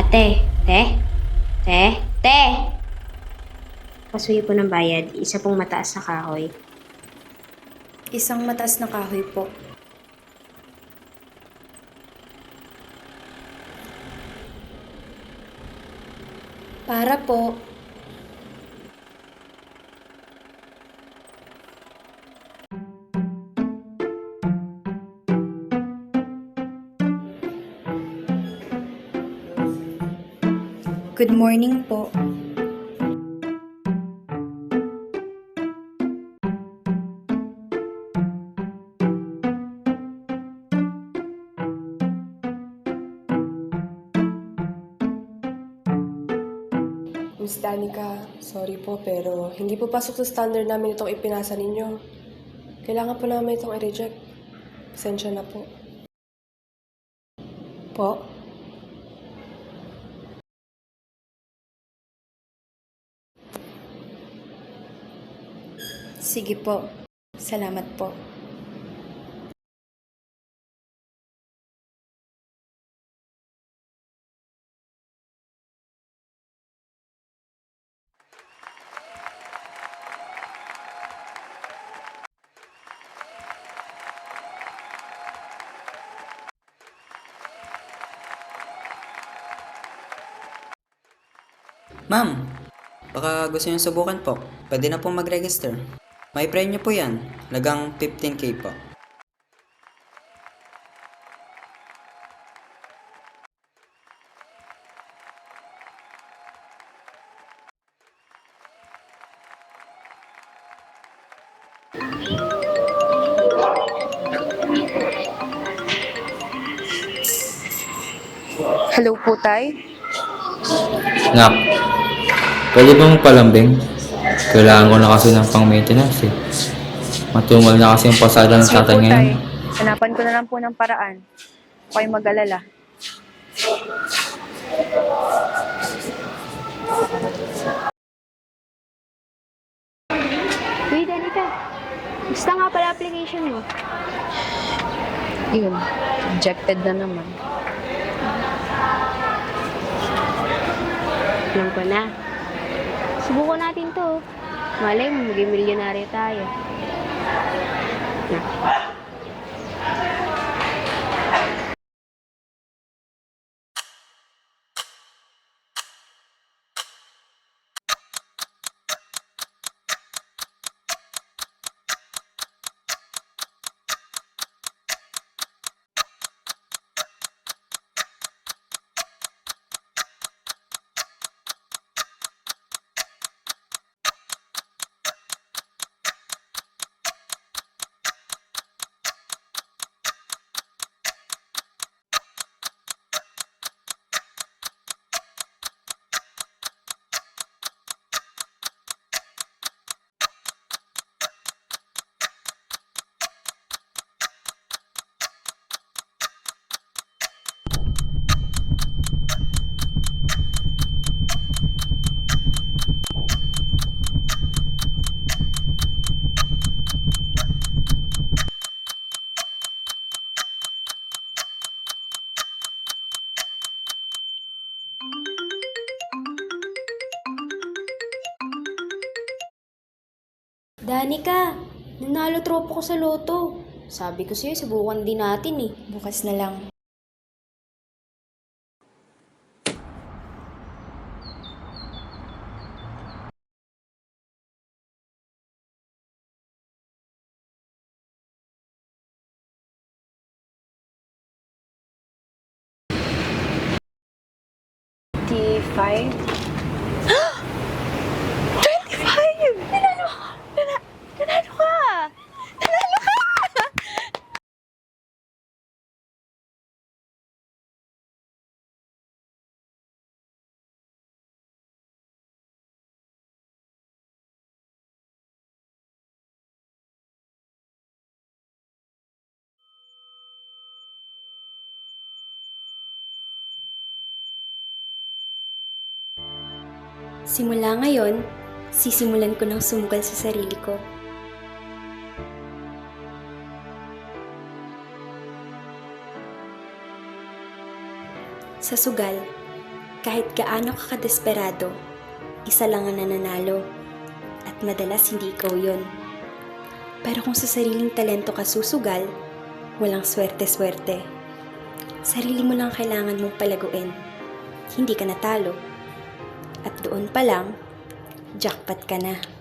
Te, te, te, te! Pasuyo po ng bayad, isa pong mataas na kahoy. Isang mataas na kahoy po. Para po. Good morning po. Miss Danica, sorry po pero hindi po pasok sa standard namin itong ipinasa ninyo. Kailangan po namin itong i-reject. Pasensya na po. Po? Sige po. Salamat po. Ma'am, baka gusto niyo subukan po. Pwede na pong mag-register. May premyo po yan. Lagang 15K po. Hello po, Tay. Nak, pwede ba magpalambing? Kailangan ko na kasi ng pang-maintenance eh. Matumal na kasi yung pasada ng Sige tatay po, ngayon. Tay. Hanapan ko na lang po ng paraan. Huwag kayong mag-alala. Uy, Danica, gusto nga pala application mo. Yun, rejected na naman. Alam ko na. Subukan natin to. Malay mo, maging milyonaryo tayo. Na. Danica, nanalo tropo ko sa loto. Sabi ko sa'yo, subukan din natin eh. Bukas na lang. T5? 25! Nanalo ka! Nanalo ka! Nanalo ka! Simula ngayon, sisimulan ko ng sumugal sa sarili ko. Sa sugal, Kahit gaano ka kadesperado, isa lang ang nananalo. At madalas hindi ikaw yun. Pero kung sa sariling talento ka susugal, walang swerte-swerte. Sarili mo lang kailangan mong palaguin. Hindi ka natalo. At doon pa lang, jackpot ka na.